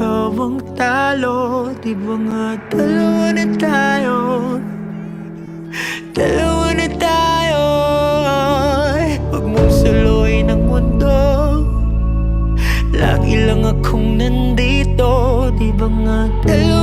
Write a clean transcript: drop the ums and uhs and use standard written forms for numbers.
ikaw ang talo. Di ba nga dalawa na tayo? Dalawa na tayo. Huwag mong suluin ang mundo, lagi lang akong nandito. Di ba nga dalawa